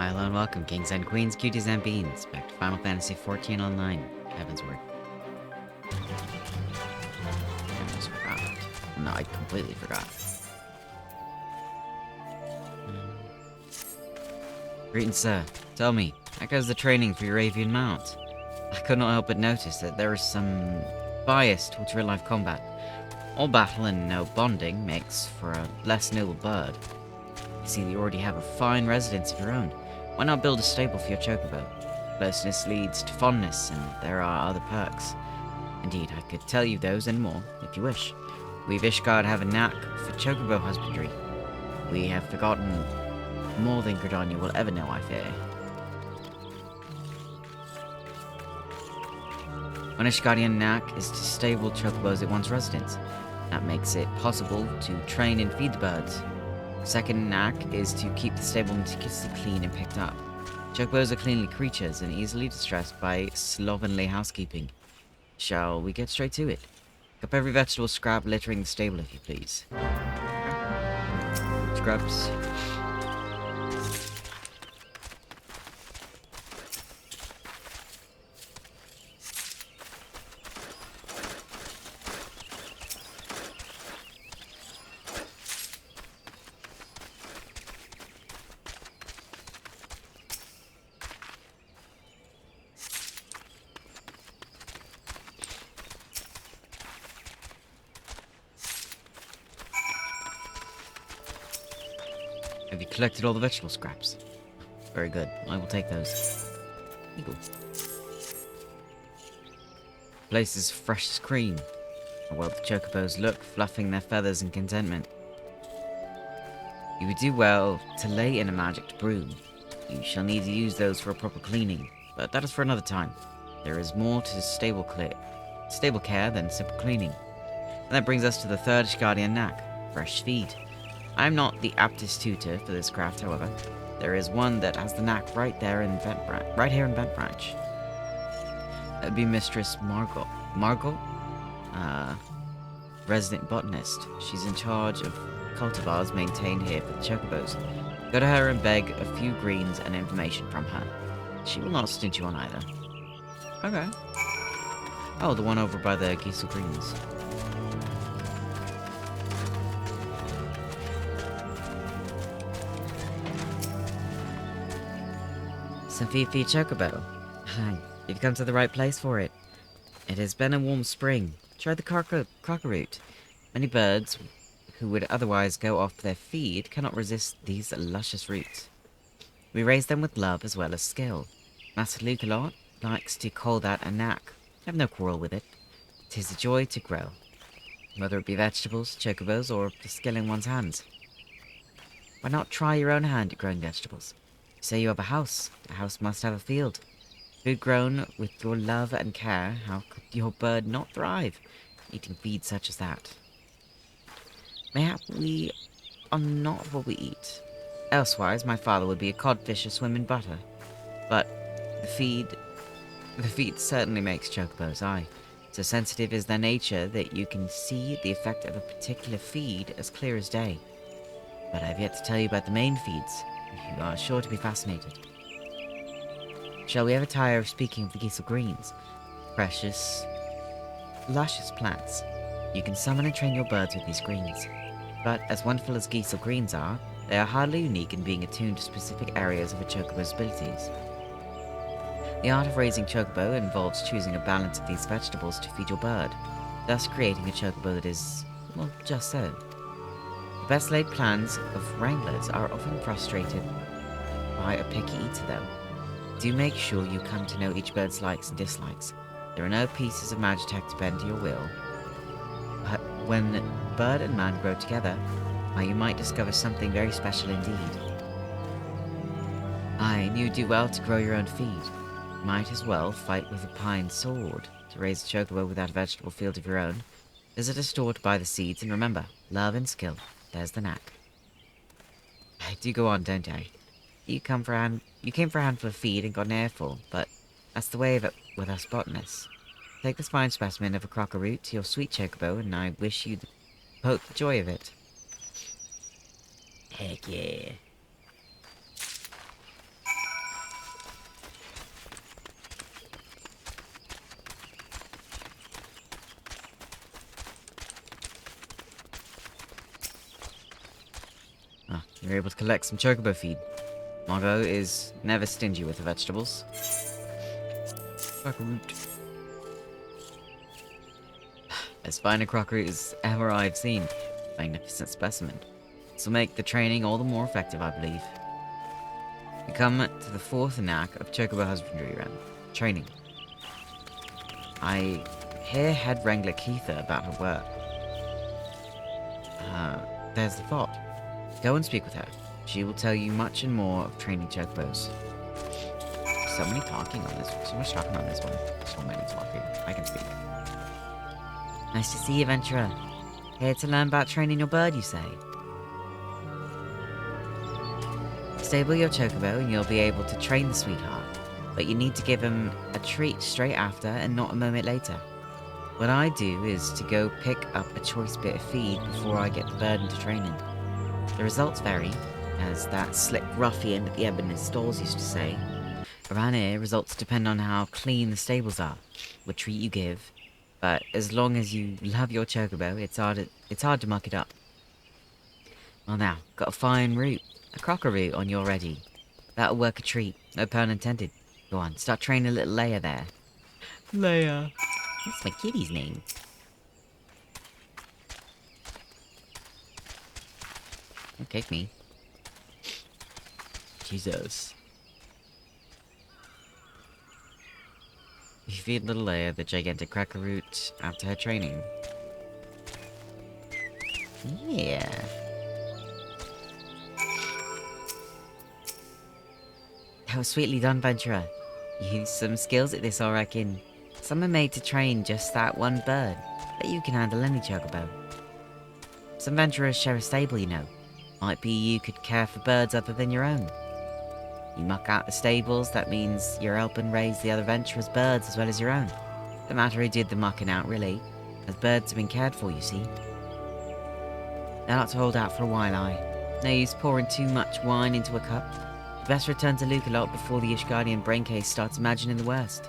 Hi, hello, and welcome, kings and queens, cuties and beans, back to Final Fantasy XIV Online, Heavensward. I almost forgot. No, I completely forgot. Greetings, sir. Tell me, how goes the training for your avian mount? I could not help but notice that there is some bias towards real-life combat. All battle and no bonding makes for a less noble bird. I see that you already have a fine residence of your own. Why not build a stable for your chocobo? Closeness leads to fondness, and there are other perks. Indeed, I could tell you those and more, if you wish. We of Ishgard have a knack for chocobo husbandry. We have forgotten more than Gridania will ever know, I fear. One Ishgardian knack is to stable chocobos at one's residence. That makes it possible to train and feed the birds. Second knack is to keep the stable meticulously clean and picked up. Chocobos are cleanly creatures and easily distressed by slovenly housekeeping. Shall we get straight to it? Pick up every vegetable scrap littering the stable, if you please. Scraps. Have you collected all the vegetable scraps? Very good. I will take those. Eagle. The place is fresh as cream. How well the chocobos look, fluffing their feathers in contentment. You would do well to lay in a magic broom. You shall need to use those for a proper cleaning, but that is for another time. There is more to stable care than simple cleaning. And that brings us to the third Ishgardian knack, fresh feed. I am not the aptest tutor for this craft, however. There is one that has the knack right here in Vent Branch. That would be Mistress Margot. Margot? Resident botanist. She's in charge of cultivars maintained here for the chocobos. Go to her and beg a few greens and information from her. She will not stint you on either. Okay. Oh, the one over by the Geisel Greens. Some feed for your chocobo. You've come to the right place for it. It has been a warm spring. Try the crocker root. Many birds who would otherwise go off their feed cannot resist these luscious roots. We raise them with love as well as skill. Master Luculot likes to call that a knack. I have no quarrel with it. 'Tis a joy to grow, whether it be vegetables, chocobos, or the skill in one's hands. Why not try your own hand at growing vegetables? You say you have a house must have a field. Food grown with your love and care, how could your bird not thrive, eating feed such as that? Mayhap we are not what we eat. Elsewise, my father would be a codfish swim in butter. But the feed certainly makes chocobos, aye. So sensitive is their nature that you can see the effect of a particular feed as clear as day. But I have yet to tell you about the main feeds. You are sure to be fascinated. Shall we ever tire of speaking of the Geisel Greens? Precious, luscious plants. You can summon and train your birds with these greens. But as wonderful as Geisel Greens are, they are hardly unique in being attuned to specific areas of a chocobo's abilities. The art of raising chocobo involves choosing a balance of these vegetables to feed your bird, thus creating a chocobo that is, well, just so. The best laid plans of wranglers are often frustrated by a picky eater, though. Do make sure you come to know each bird's likes and dislikes. There are no pieces of magitech to bend to your will. But when bird and man grow together, you might discover something very special indeed. Aye, and you do well to grow your own feed. Might as well fight with a pine sword to raise a chocobo without a vegetable field of your own. Visit a store to buy the seeds, and remember, love and skill. There's the knack. I do go on, don't I? You came for a handful of feed and got an airful, but that's the way of it with us botanists. Take this fine specimen of a crocker root to your sweet chocobo, and I wish you both the joy of it. Heck yeah. you're able to collect some chocobo feed. Margot is never stingy with the vegetables. Crocker-root. As fine a crocker-root as ever I've seen. Magnificent specimen. This will make the training all the more effective, I believe. We come to the fourth knack of chocobo husbandry round. Training. I hear head wrangler Keitha about her work. There's the thought. Go and speak with her. She will tell you much and more of training chocobos. So many talking on this. So much talking on this one. So many talking. I can speak. Nice to see you, Ventura. Here to learn about training your bird, you say? Stable your chocobo and you'll be able to train the sweetheart. But you need to give him a treat straight after and not a moment later. What I do is to go pick up a choice bit of feed before I get the bird into training. The results vary, as that slick ruffian at the Ebony Stalls used to say. Around here, results depend on how clean the stables are, what treat you give, but as long as you love your chocobo, it's hard to muck it up. Well now, got a fine root, a crocker root on your ready. That'll work a treat, no pun intended. Go on, start training little Leia there. Leia. That's my kitty's name. Don't kick me. Jesus. You feed little Leia the gigantic cracker root after her training. Yeah. That was sweetly done, Ventura. You used some skills at this, I reckon. Some are made to train just that one bird, but you can handle any chocobo. Some Venturers share a stable, you know. Might be you could care for birds other than your own. You muck out the stables, that means you're helping raise the other Venturers' birds as well as your own. No matter who did the mucking out, really, as birds have been cared for, you see. They'll have to hold out for a while, No use pouring too much wine into a cup. You best return to Luke a lot before the Ishgardian brain case starts imagining the worst.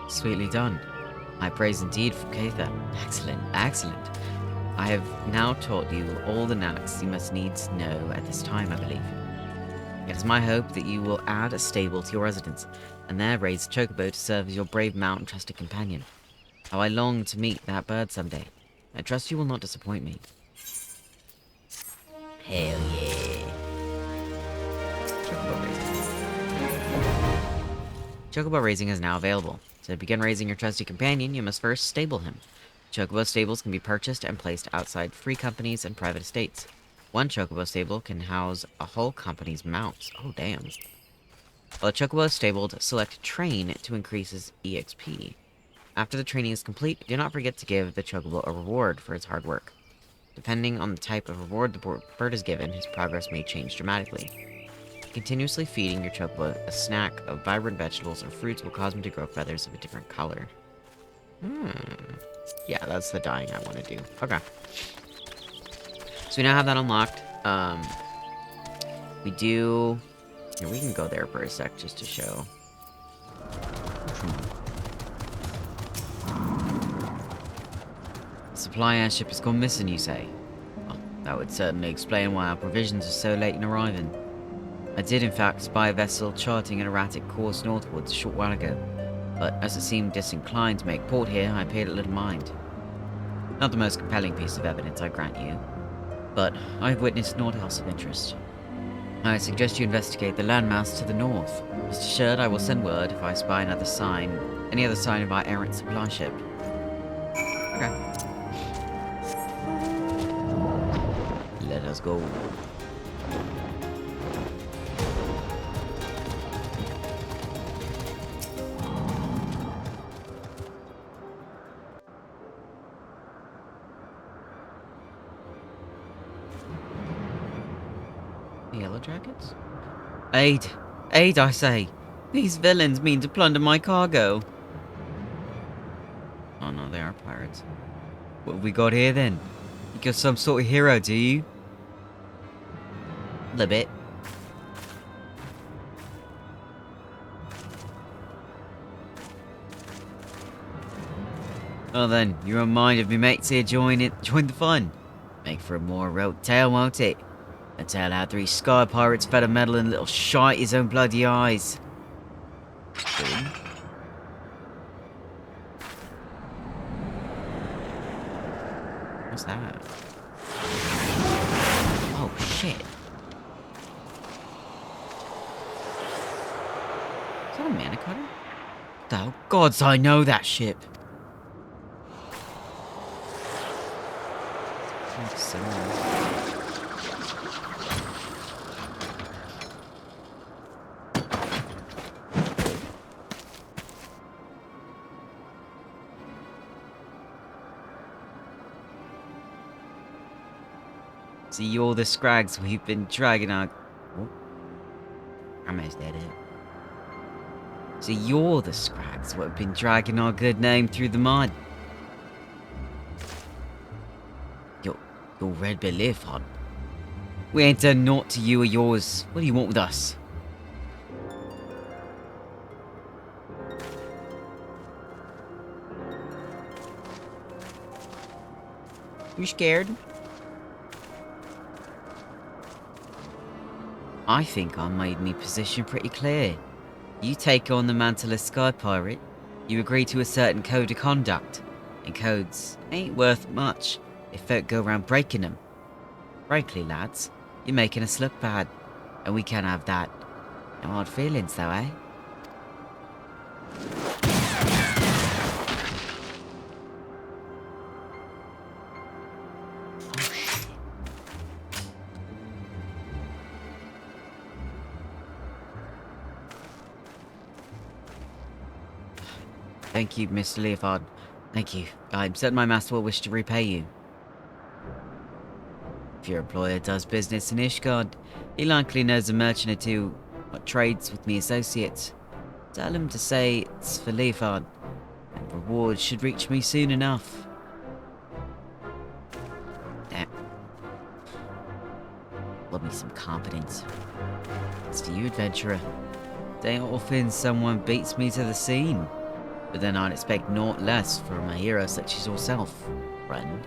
Sweetly done. I praise indeed for Keitha. Excellent, excellent. I have now taught you all the knacks you must needs know at this time, I believe. It is my hope that you will add a stable to your residence, and there raise a chocobo to serve as your brave mount and trusted companion. How I long to meet that bird someday. I trust you will not disappoint me. Hell yeah. Chocobo raising. Chocobo raising is now available. To begin raising your trusty companion, you must first stable him. Chocobo stables can be purchased and placed outside free companies and private estates. One chocobo stable can house a whole company's mounts. Oh, damn. While a chocobo is stabled, select Train to increase his EXP. After the training is complete, do not forget to give the chocobo a reward for its hard work. Depending on the type of reward the bird is given, his progress may change dramatically. Continuously feeding your chocobo a snack of vibrant vegetables or fruits will cause him to grow feathers of a different color. Yeah, that's the dyeing I want to do. Okay. So we now have that unlocked. We do... Here, we can go there for a sec just to show. Supply airship has gone missing, you say? Well, that would certainly explain why our provisions are so late in arriving. I did in fact spy a vessel charting an erratic course northwards a short while ago, but as it seemed disinclined to make port here, I paid it little mind. Not the most compelling piece of evidence, I grant you, but I've witnessed naught else of interest. I suggest you investigate the landmass to the north. Rest assured I will send word if I spy any other sign of our errant supply ship. Okay. Let us go. The Yellow Jackets? Aid! Aid, I say! These villains mean to plunder my cargo! Oh no, they are pirates. What have we got here then? You got some sort of hero, do you? A little bit. Well then, you reminded me mates here join the fun. Make for a more rote tale, won't it? A tale how 3 sky pirates fed a meddling little shite his own bloody eyes. Really? What's that? Oh shit. Is that a mana cutter? Oh gods, I know that ship. See, you're the scrags we've been dragging our... Oh. I almost did it. So you're the scrags what have been dragging our good name through the mud. You're red belief, hon. We ain't done naught to you or yours. What do you want with us? You scared? I think I made me position pretty clear. You take on the mantle of Sky Pirate, you agree to a certain code of conduct, and codes ain't worth much if folk go around breaking them. Frankly, lads, you're making us look bad, and we can't have that. No hard feelings, though, eh? Thank you, Mr. Leofard. Thank you. I'm certain my master will wish to repay you. If your employer does business in Ishgard, he likely knows a merchant or two what trades with me associates. Tell him to say it's for Leofard, and reward should reach me soon enough. Damn. Love me some confidence. As for you, adventurer, they often someone beats me to the scene. But then I'd expect naught less from a hero such as yourself, friend.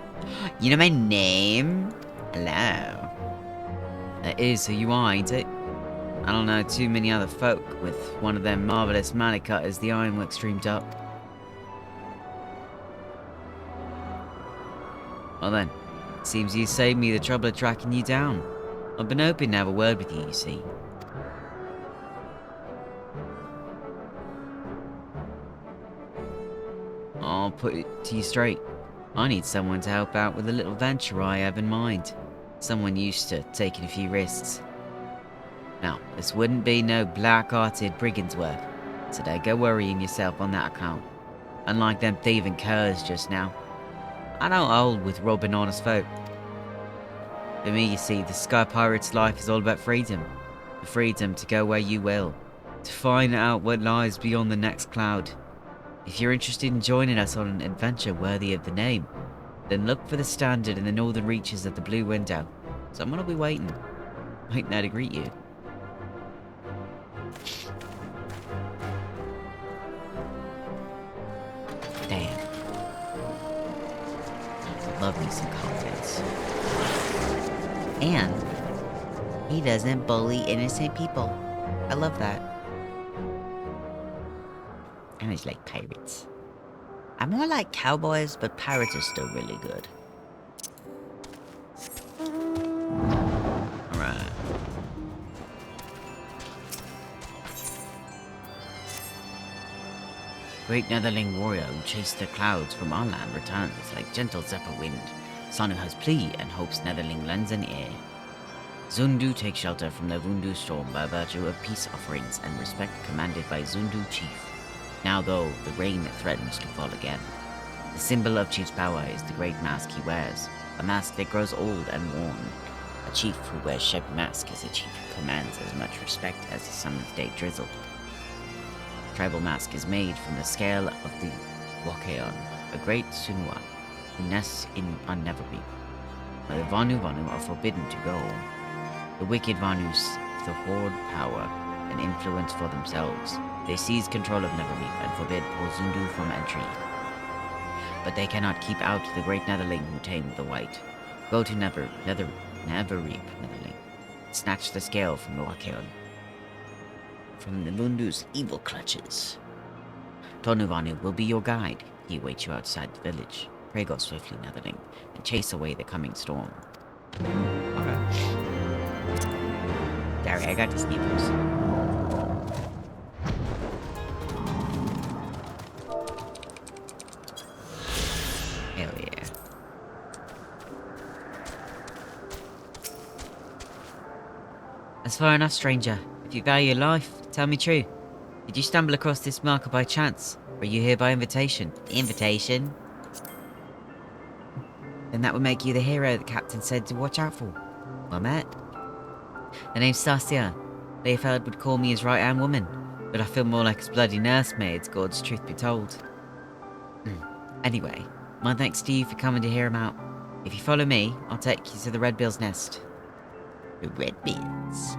You know my name? Hello. That is who you are, ain't it? I don't know too many other folk with one of them marvellous mana cutters the ironwork streamed up. Well then, seems you saved me the trouble of tracking you down. I've been hoping to have a word with you see. I'll put it to you straight. I need someone to help out with a little venture I have in mind. Someone used to taking a few risks. Now, this wouldn't be no black-hearted brigand's work, so don't go worrying yourself on that account. Unlike them thieving curs just now. I don't hold with robbing honest folk. For me, you see, the Sky Pirate's life is all about freedom. The freedom to go where you will. To find out what lies beyond the next cloud. If you're interested in joining us on an adventure worthy of the name, then look for the standard in the northern reaches of the Blue Window. Someone will be waiting there to greet you. Damn. Love me some confidence. And he doesn't bully innocent people. I love that. And it's like pirates. I'm more like cowboys, but pirates are still really good. Alright. Great Netherling warrior who chased the clouds from our land returns like gentle zephyr wind. Son who has plea and hopes Netherling lends an ear. Zundu takes shelter from the Vundu storm by virtue of peace offerings and respect commanded by Zundu chief. Now though, the rain threatens to fall again. The symbol of chief's power is the great mask he wears, a mask that grows old and worn. A chief who wears shabby mask is a chief who commands as much respect as the summer's day drizzle. Tribal mask is made from the scale of the Wakaon, a great Sunua, who nests on Neverreap, where the Vanu are forbidden to go. The wicked Vanus hoard power and influence for themselves. They seize control of Neverreap and forbid poor Zundu from entry. but they cannot keep out the great Netherling who tamed the White. Go to Neverreap, Netherling. Snatch the scale from Loakeon. From Nilundu's evil clutches. Tonuvanu will be your guide. He awaits you outside the village. Pray go swiftly, Netherling, and chase away the coming storm. Okay. Sorry, I got the sneakers. Hell yeah. That's far enough, stranger. If you value your life, tell me true. Did you stumble across this marker by chance? Or are you here by invitation? Invitation? Then that would make you the hero the captain said to watch out for. Well met. The name's Stasia. Leofeld would call me his right-hand woman, but I feel more like his bloody nursemaid's, God's truth be told. Anyway, my thanks to you for coming to hear him out. If you follow me, I'll take you to the Red Bill's nest. The Red Bills.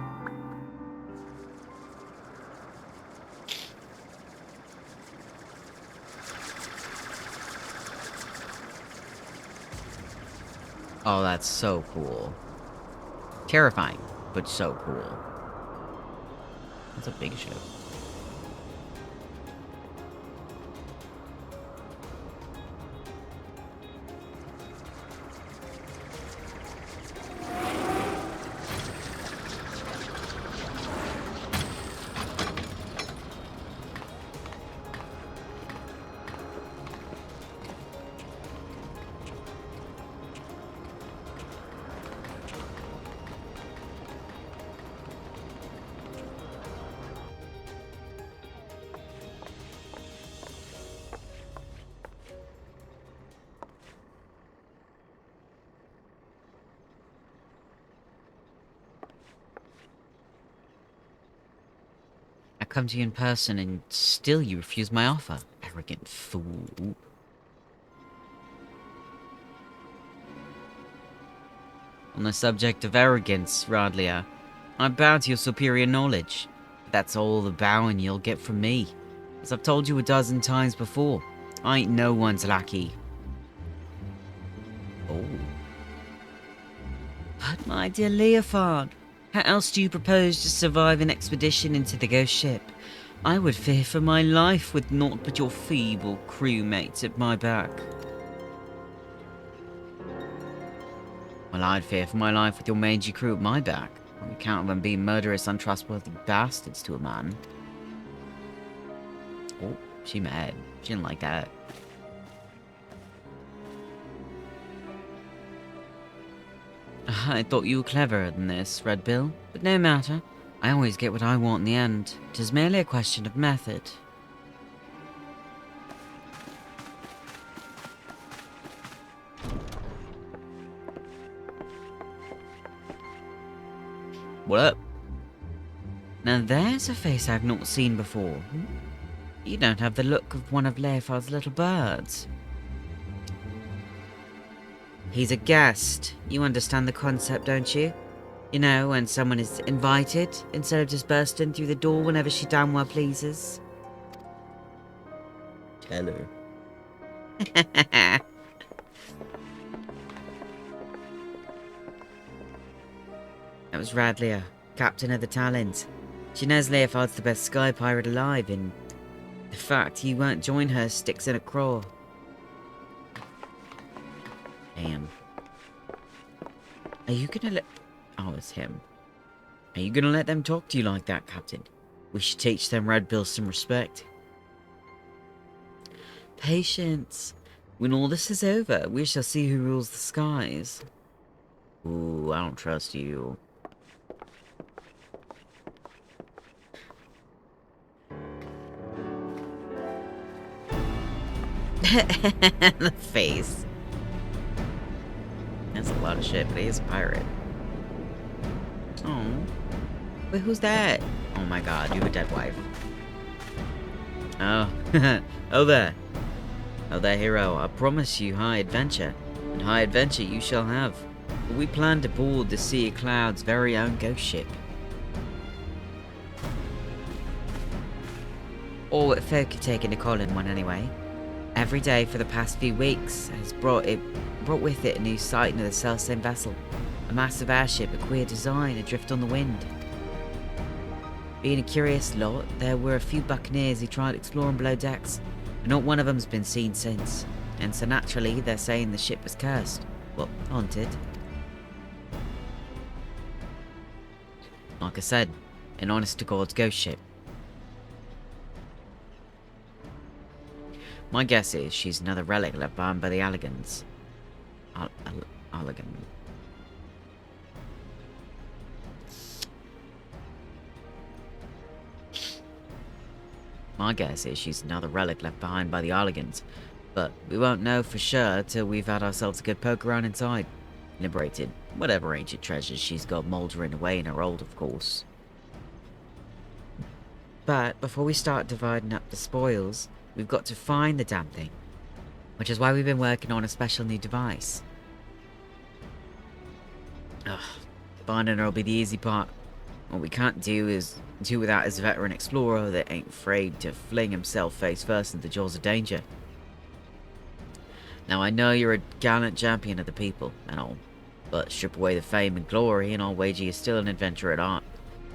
Oh, that's so cool. Terrifying, but so cool. That's a big ship. Come to you in person and still you refuse my offer. Arrogant fool. On the subject of arrogance, Radlia, I bow to your superior knowledge. That's all the bowing you'll get from me. As I've told you a dozen times before, I ain't no one's lackey. Oh. But my dear Leofard, how else do you propose to survive an expedition into the ghost ship? I would fear for my life with naught but your feeble crewmates at my back. Well, I'd fear for my life with your mangy crew at my back, on account of them being murderous, untrustworthy bastards to a man. Oh, she mad. She didn't like that. I thought you were cleverer than this, Red Bill, but no matter. I always get what I want in the end. 'Tis merely a question of method. What up? Now there's a face I've not seen before. You don't have the look of one of Leofard's little birds. He's a guest. You understand the concept, don't you? You know, when someone is invited, instead of just bursting through the door whenever she damn well pleases. Tell her. That was Radlia, captain of the Talent. She knows Leofard's the best sky pirate alive, and the fact he won't join her sticks in a craw. Damn. Are you gonna let... Oh, it's him. Are you gonna let them talk to you like that, Captain? We should teach them Red Bills some respect. Patience. When all this is over, we shall see who rules the skies. Ooh, I don't trust you. The face. That's a lot of shit, but he's a pirate. Oh. Wait, who's that? Oh my god, you have a dead wife. Oh. Oh there. Oh there, hero. I promise you high adventure. And high adventure you shall have. But we plan to board the Sea of Cloud's very own ghost ship. Or what folk are taking to call him one anyway. Every day for the past few weeks has brought with it a new sighting of the self-same vessel. A massive airship, a queer design, adrift on the wind. Being a curious lot, there were a few buccaneers who tried exploring below decks, but not one of them's been seen since. And so naturally, they're saying the ship was cursed. Well, haunted. Like I said, an honest-to-God's ghost ship. My guess is she's another relic left behind by the Alligans. Alligan. My guess is she's another relic left behind by the Alligans, but we won't know for sure till we've had ourselves a good poke around inside. Liberated whatever ancient treasures she's got mouldering away in her hold, of course. But before we start dividing up the spoils, we've got to find the damn thing, which is why we've been working on a special new device. Ugh, finding her will be the easy part. What we can't do is do without his veteran explorer that ain't afraid to fling himself face first into the jaws of danger. Now I know you're a gallant champion of the people and all, but strip away the fame and glory and I'll wager you're still an adventurer at heart.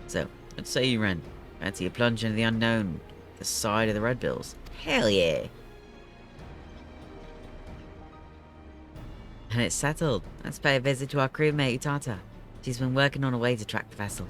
So, let's say you Ren. Fancy a plunge into the unknown, the side of the Red Bills. Hell yeah! And it's settled. Let's pay a visit to our crewmate Utata. She's been working on a way to track the vessel.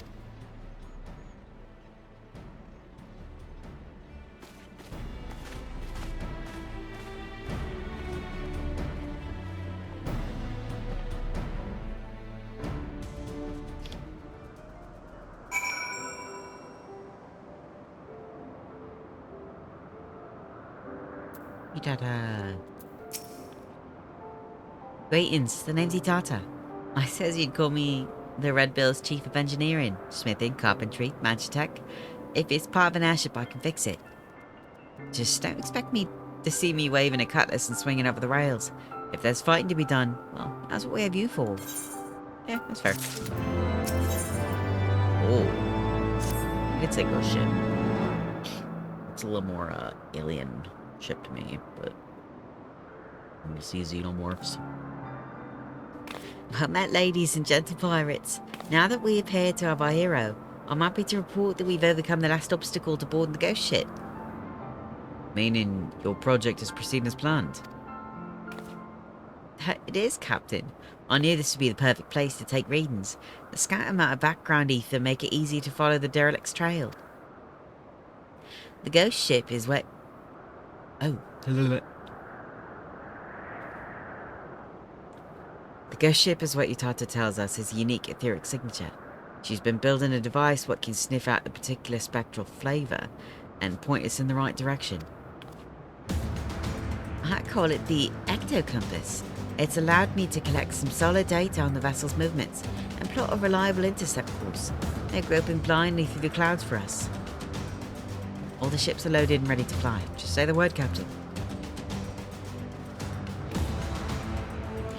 Utata. Greetings, the name's Utata. I says you'd call me the Red Bill's Chief of Engineering, Smithing, Carpentry, Magitech. If it's part of an airship, I can fix it. Just don't expect me to see me waving a cutlass and swinging over the rails. If there's fighting to be done, well, that's what we have you for. Yeah, that's fair. Oh. It's a ghost ship. It's a little more, alien ship to me, but when you see xenomorphs. Well met, ladies and gentle pirates. Now that we appear to have our hero, I'm happy to report that we've overcome the last obstacle to boarding the ghost ship. Meaning your project is proceeding as planned? It is, Captain. I knew this would be the perfect place to take readings. The scant amount of background ether make it easy to follow the derelict's trail. The ghost ship is where... Oh. The ghost ship is what Utata tells us is a unique etheric signature. She's been building a device what can sniff out the particular spectral flavour and point us in the right direction. I call it the ectocompass. It's allowed me to collect some solid data on the vessel's movements and plot a reliable intercept course. They're groping blindly through the clouds for us. All the ships are loaded and ready to fly. Just say the word, Captain.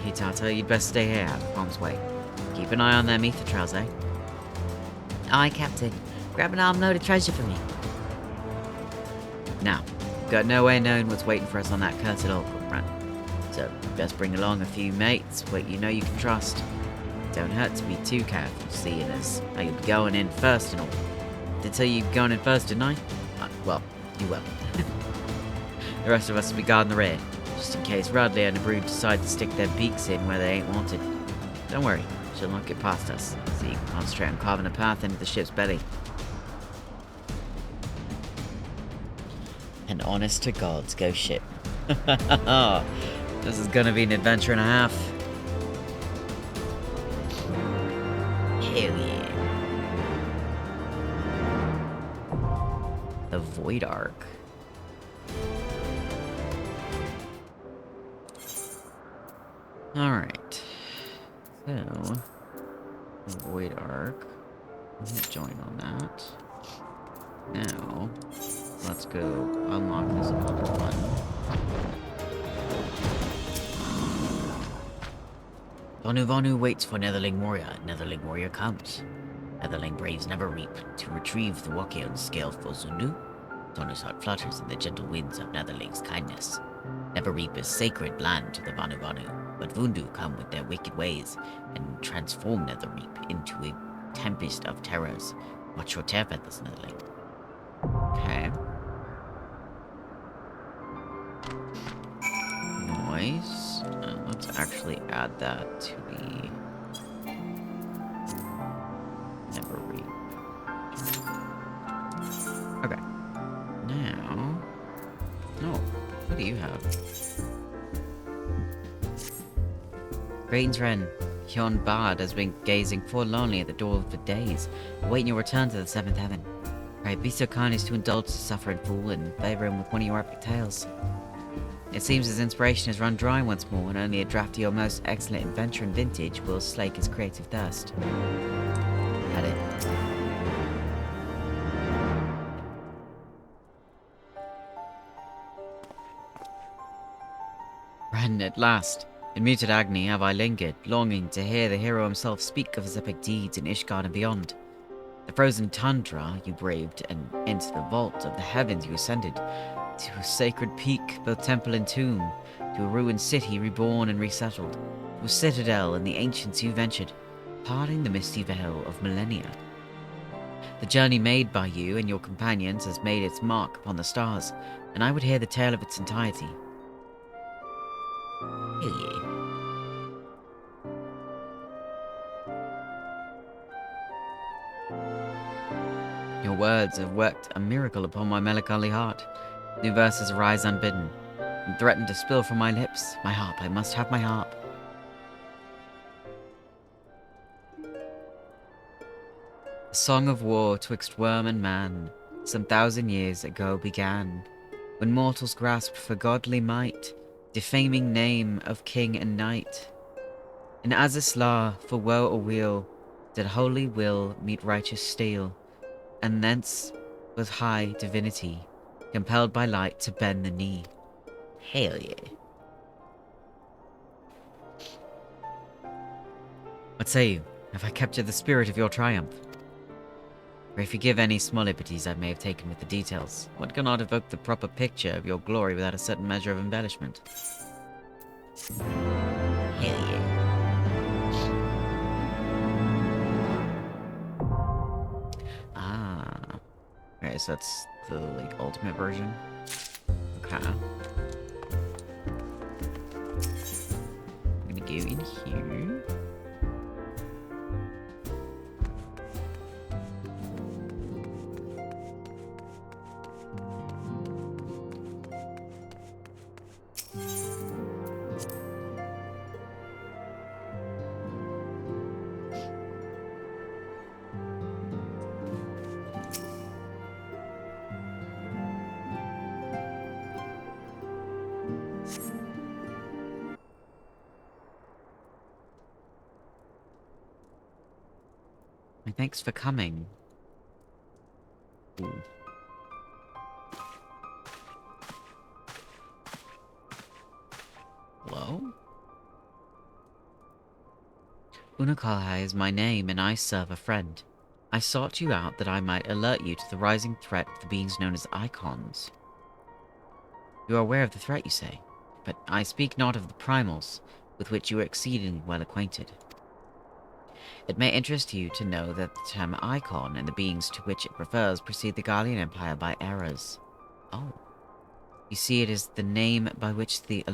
Utata, you'd best stay here out of harm's way. Keep an eye on them ether trails, eh? Aye, Captain. Grab an armload of treasure for me. Now, we've got no way of knowing what's waiting for us on that cursed oracle run. So, best bring along a few mates what you know you can trust. Don't hurt to be too careful, seeing as how you'll be going in first and all. Did I tell you you're going in first, didn't I? Well, you will. The rest of us will be guarding the rear, just in case Radley and the brood decide to stick their beaks in where they ain't wanted. Don't worry, she'll not get past us, so you can concentrate on carving a path into the ship's belly. An honest-to-God's ghost ship. This is gonna be an adventure and a half. Hell yeah. The Void Ark. Alright. So, the Void Ark. Hit join on that. Now, let's go unlock this other one. Vanu Vanu waits for Netherling Warrior. Netherling Warrior comes. Netherling braves never reap. To retrieve the Wakian scale for Zundu. Tona's heart flutters in the gentle winds of Netherling's kindness. Never reap is sacred land to the Vanu Vanu, but Vundu come with their wicked ways and transform Netherreap into a tempest of terrors. Watch your tear feathers, Netherling. Okay. Noise. Let's actually add that to the Netherreap. Okay. Now. Oh, what do you have? Greetings, Ren. Yon Bard has been gazing forlornly at the door for days, awaiting your return to the seventh heaven. Pray, be so kind as to indulge the suffering fool and favor him with one of your epic tales. It seems his inspiration has run dry once more, and only a draft of your most excellent adventure and vintage will slake his creative thirst. Had it. Ren, at last. In muted agony have I lingered, longing to hear the hero himself speak of his epic deeds in Ishgard and beyond. The frozen tundra you braved, and into the vault of the heavens you ascended, to a sacred peak, both temple and tomb, to a ruined city reborn and resettled, to a citadel and the ancients you ventured, parting the misty veil of millennia. The journey made by you and your companions has made its mark upon the stars, and I would hear the tale of its entirety. Hell yeah. Your words have worked a miracle upon my melancholy heart. New verses arise unbidden, and threaten to spill from my lips. My harp, I must have my harp. A song of war twixt worm and man, some 1,000 years ago began, when mortals grasped for godly might, defaming name of king and knight. In Azisla, for woe or weal, did holy will meet righteous steel, and thence, with high divinity, compelled by light to bend the knee. Hell yeah. What say you? Have I captured the spirit of your triumph? Pray forgive any small liberties I may have taken with the details. One cannot evoke the proper picture of your glory without a certain measure of embellishment. Hell yeah. Ah. Okay, so that's the, like, ultimate version. Okay. I'm gonna go in here. Thanks for coming. Ooh. Hello? Unakalha is my name, and I serve a friend. I sought you out that I might alert you to the rising threat of the beings known as Icons. You are aware of the threat, you say, but I speak not of the primals, with which you are exceedingly well acquainted. It may interest you to know that the term Icon and the beings to which it refers precede the Gallian Empire by eras. Oh. You see, it is the name by which the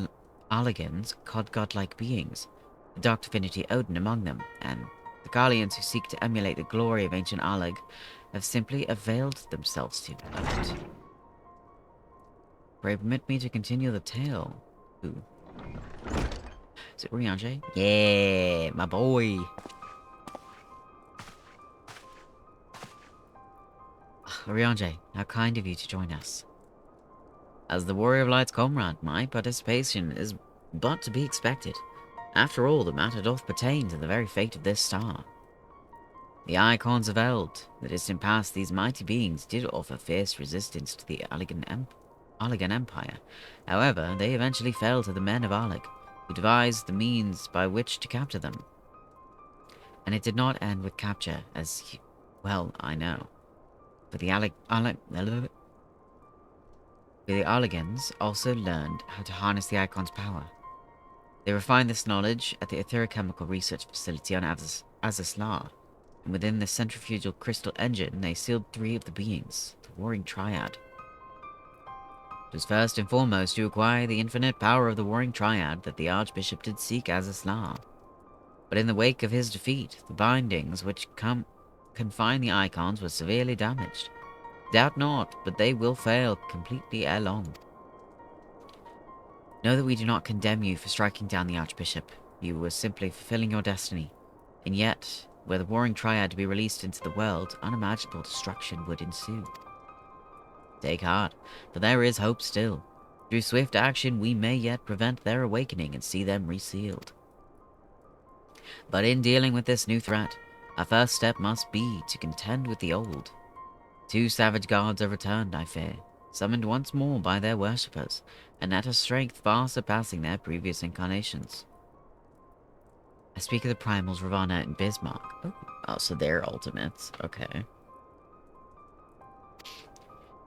Alligans called godlike beings, the dark divinity Odin among them, and the Gallians who seek to emulate the glory of ancient Allig have simply availed themselves of it. Pray permit me to continue the tale. Who? Is it Riange? Yeah, my boy! Riange, how kind of you to join us. As the Warrior of Light's comrade, my participation is but to be expected. After all, the matter doth pertain to the very fate of this star. The Icons of Eld, the distant past, these mighty beings did offer fierce resistance to the Alligan Empire. However, they eventually fell to the men of Allig, who devised the means by which to capture them. And it did not end with capture, as well I know. For the The Arlegans also learned how to harness the Icon's power. They refined this knowledge at the Etherochemical Research Facility on Azazlar, and within the centrifugal crystal engine they sealed 3 of the beings, the Warring Triad. It was first and foremost to acquire the infinite power of the Warring Triad that the Archbishop did seek Azazlar. But in the wake of his defeat, the bindings which confine the Icons were severely damaged. Doubt not, but they will fail completely ere long. Know that we do not condemn you for striking down the Archbishop. You were simply fulfilling your destiny. And yet, were the Warring Triad to be released into the world, unimaginable destruction would ensue. Take heart, for there is hope still. Through swift action, we may yet prevent their awakening and see them resealed. But in dealing with this new threat, our first step must be to contend with the old. 2 savage gods have returned, I fear, summoned once more by their worshippers, and at a strength far surpassing their previous incarnations. I speak of the primals Ravana and Bismarck. Oh, so they're ultimates. Okay.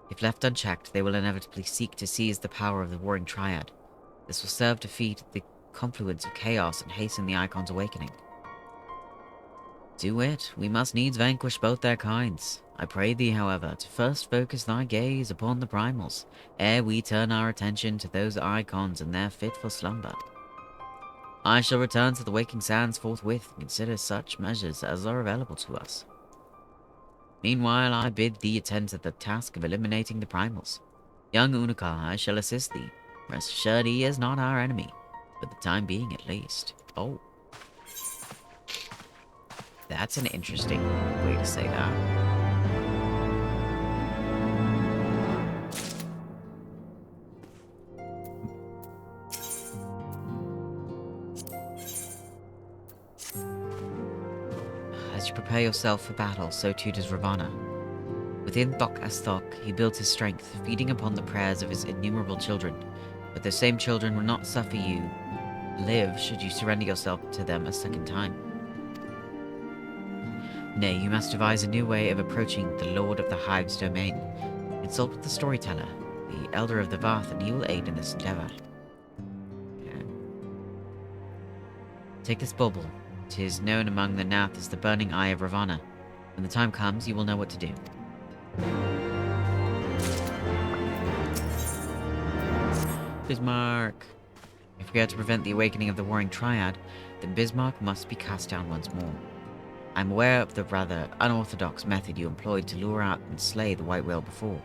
If left unchecked, they will inevitably seek to seize the power of the Warring Triad. This will serve to feed the confluence of chaos and hasten the Icon's awakening. To it, we must needs vanquish both their kinds. I pray thee, however, to first focus thy gaze upon the primals, ere we turn our attention to those Icons in their fitful slumber. I shall return to the waking sands forthwith and consider such measures as are available to us. Meanwhile, I bid thee attend to the task of eliminating the primals. Young Unikar, I shall assist thee. Rest assured he is not our enemy, for the time being at least. Oh. That's an interesting way to say that. As you prepare yourself for battle, so too does Ravana. Within Thok as Thok, he builds his strength, feeding upon the prayers of his innumerable children. But those same children will not suffer you live should you surrender yourself to them a second time. Nay, you must devise a new way of approaching the Lord of the Hive's domain. Consult with the storyteller, the Elder of the Vath, and he will aid in this endeavor. Okay. Take this bauble. 'Tis known among the Nath as the Burning Eye of Ravana. When the time comes, you will know what to do. Bismarck. If we are to prevent the awakening of the Warring Triad, then Bismarck must be cast down once more. I'm aware of the rather unorthodox method you employed to lure out and slay the White Whale before,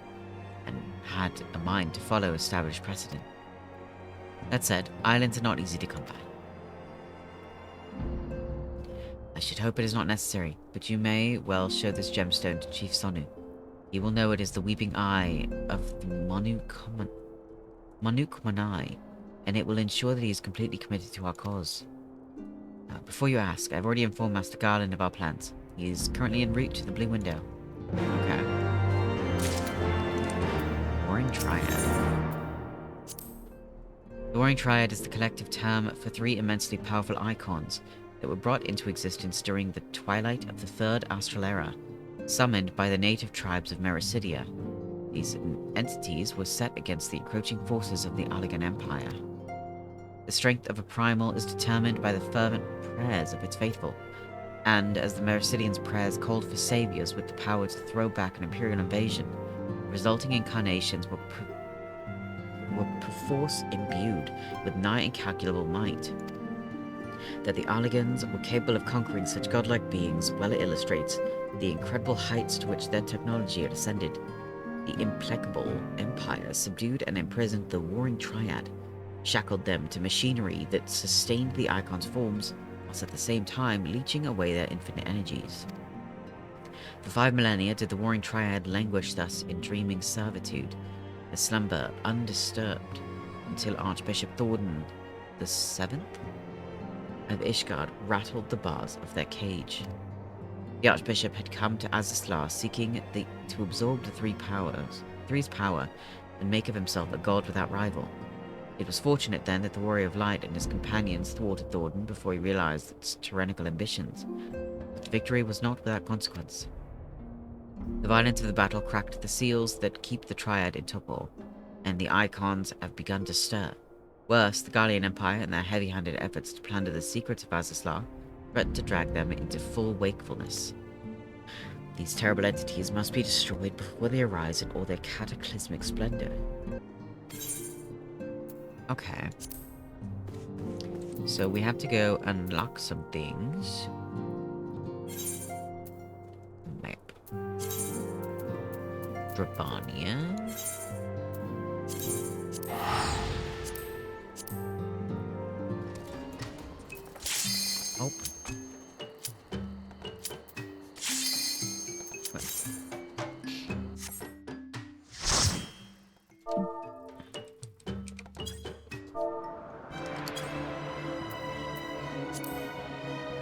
and had a mind to follow established precedent. That said, islands are not easy to come by. I should hope it is not necessary, but you may well show this gemstone to Chief Sonu. He will know it is the weeping eye of the Monukmanai, and it will ensure that he is completely committed to our cause. Before you ask, I've already informed Master Garland of our plans. He is currently en route to the Blue Window. Okay. Warring Triad. The Warring Triad is the collective term for 3 immensely powerful icons that were brought into existence during the twilight of the 3rd Astral Era, summoned by the native tribes of Mericidia. These entities were set against the encroaching forces of the Allegan Empire. The strength of a primal is determined by the fervent prayers of its faithful, and as the Mericidians' prayers called for saviors with the power to throw back an imperial invasion, resulting incarnations were perforce imbued with nigh incalculable might. That the Allegans were capable of conquering such godlike beings well illustrates the incredible heights to which their technology had ascended. The implacable empire subdued and imprisoned the Warring Triad, shackled them to machinery that sustained the Icon's forms, whilst at the same time leeching away their infinite energies. For 5 millennia did the Warring Triad languish thus in dreaming servitude, a slumber undisturbed, until Archbishop Thornton the 7th of Ishgard rattled the bars of their cage. The Archbishop had come to Azazlar seeking to absorb the Three's power and make of himself a god without rival. It was fortunate then that the Warrior of Light and his companions thwarted Thornton before he realized its tyrannical ambitions, but victory was not without consequence. The violence of the battle cracked the seals that keep the Triad in torpor, and the icons have begun to stir. Worse, the Guardian Empire and their heavy-handed efforts to plunder the secrets of Azazlar threaten to drag them into full wakefulness. These terrible entities must be destroyed before they arise in all their cataclysmic splendor. Okay. So we have to go unlock some things. Map. Drabania. Oh.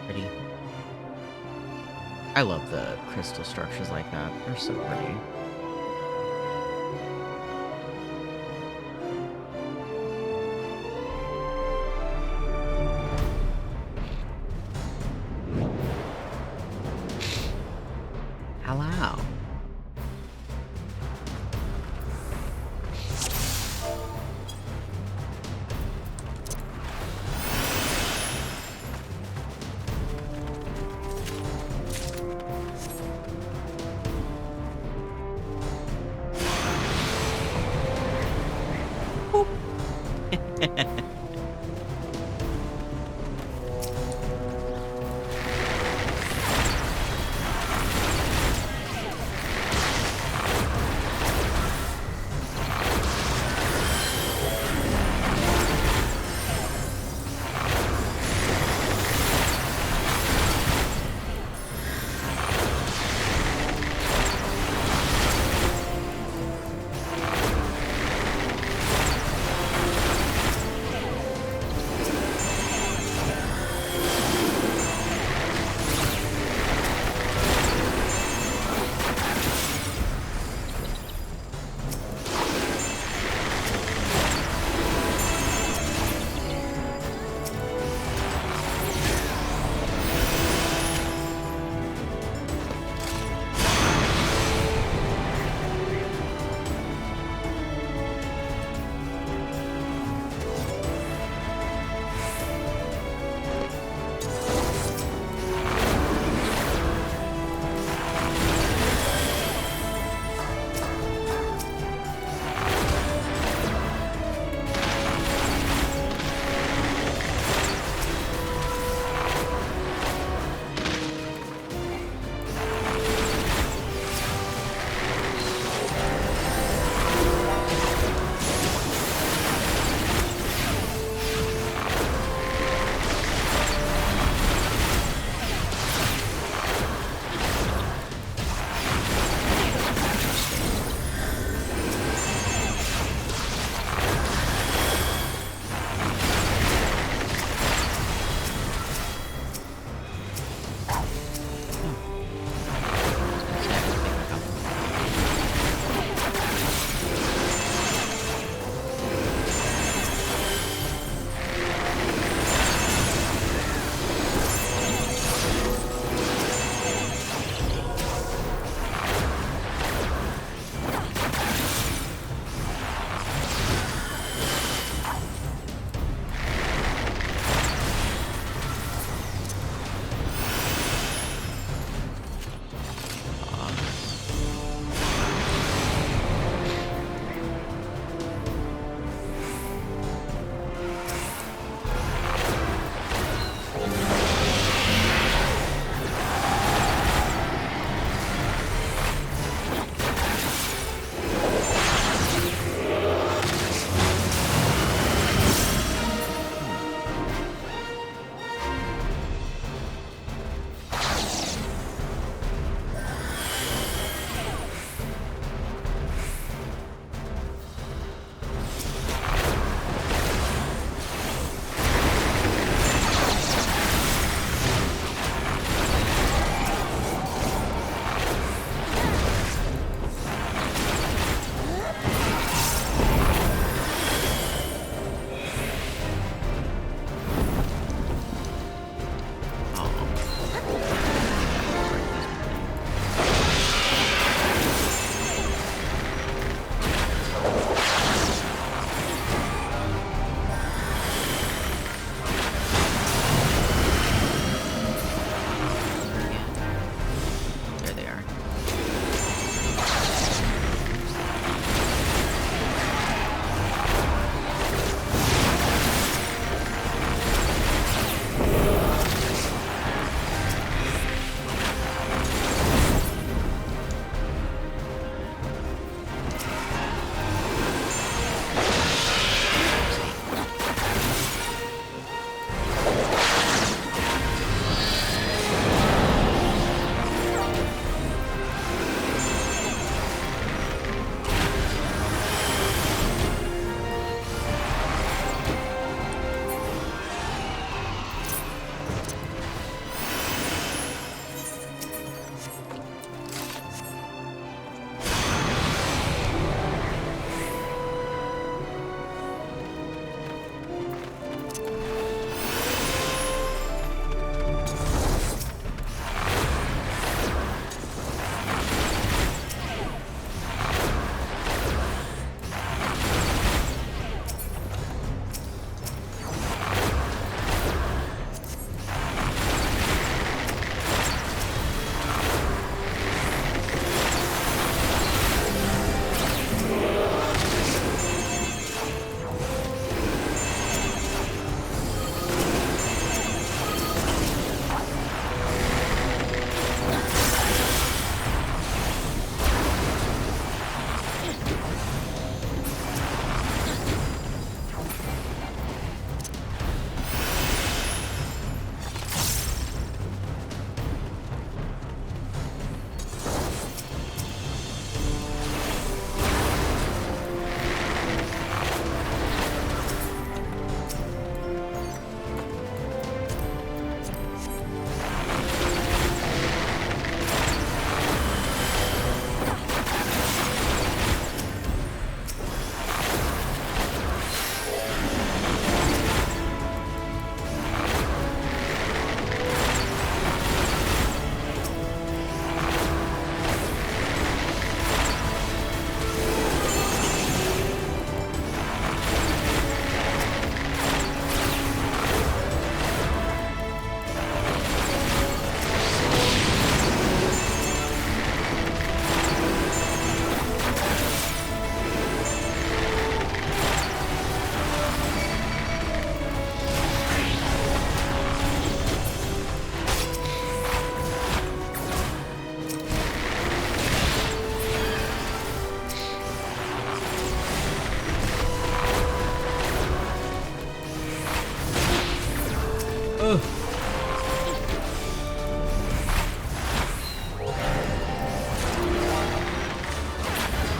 Pretty. I love the crystal structures like that. They're so pretty. Hello.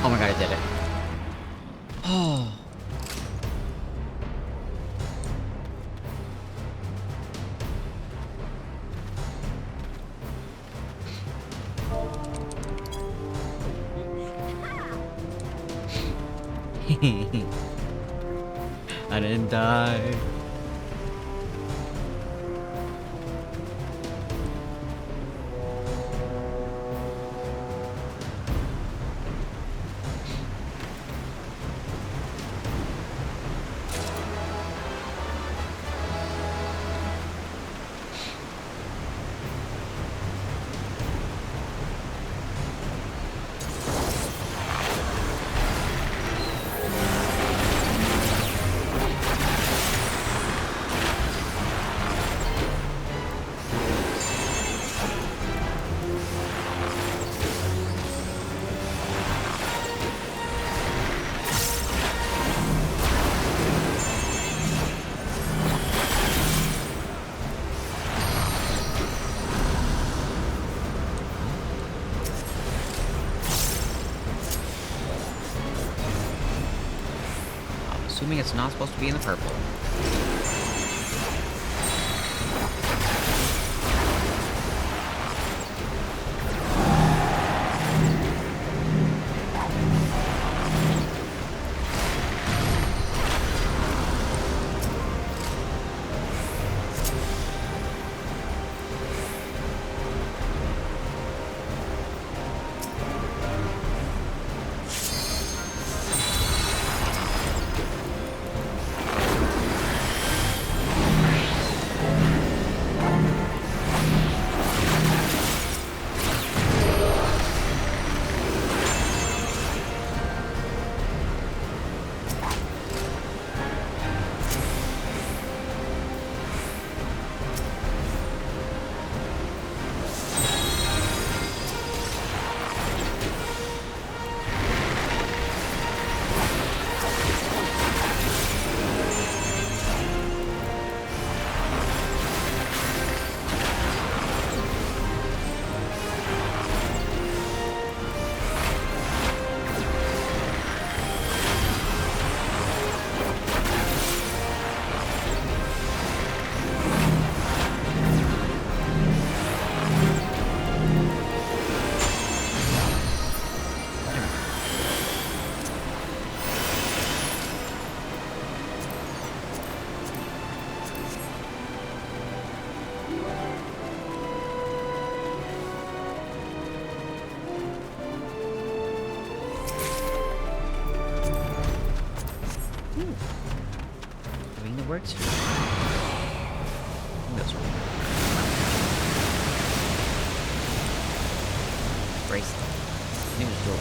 Oh my god, I did it. Oh. I didn't die. Assuming it's not supposed to be in the purple. Doing the works for those are bracelet. News door.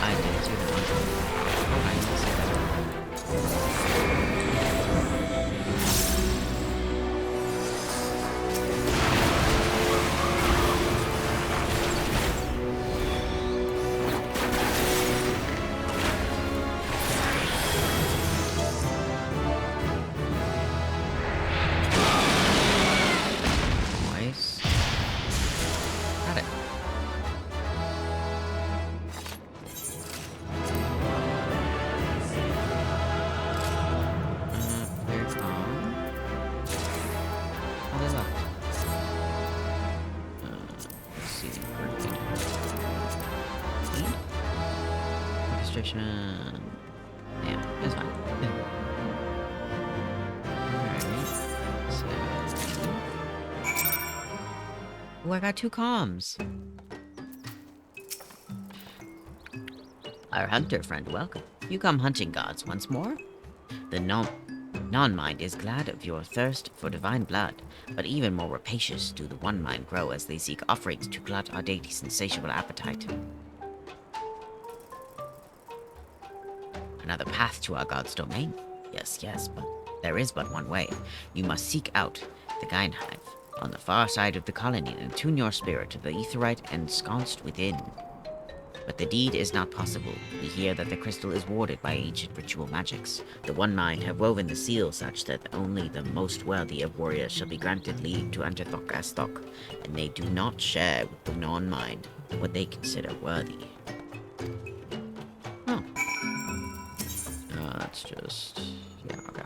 I did too. I didn't see that. Nice. Got it. Clear calm. All they left. Let's see. Orchestration. Yeah, it's fine. Alright. So. Oh, I got 2 comms. Our hunter friend, welcome. You come hunting gods once more? The non-mind is glad of your thirst for divine blood, but even more rapacious do the one-mind grow as they seek offerings to glut our deity's insatiable appetite. Another path to our god's domain? Yes, but there is but one way. You must seek out the Gain Hive on the far side of the colony and attune your spirit to the Aetheryte ensconced within. But the deed is not possible. We hear that the crystal is warded by ancient ritual magics. The One Mind have woven the seal such that only the most wealthy of warriors shall be granted leave to enter Thok, and they do not share with the non-mind what they consider worthy. Oh. That's just... yeah, okay.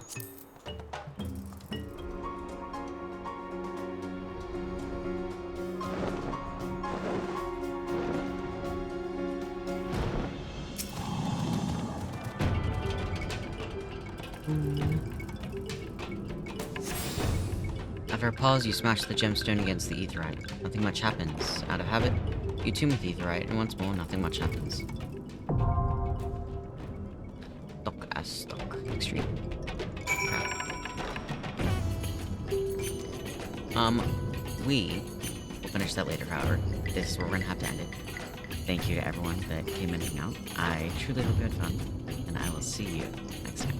After a pause, you smash the gemstone against the Aetheryte. Nothing much happens. Out of habit, you tune with Aetheryte, and once more, nothing much happens. Stock. Extreme. Crap. We will finish that later, however. This is where we're gonna have to end it. Thank you to everyone that came in and out. I truly hope you had fun, and I will see you next time.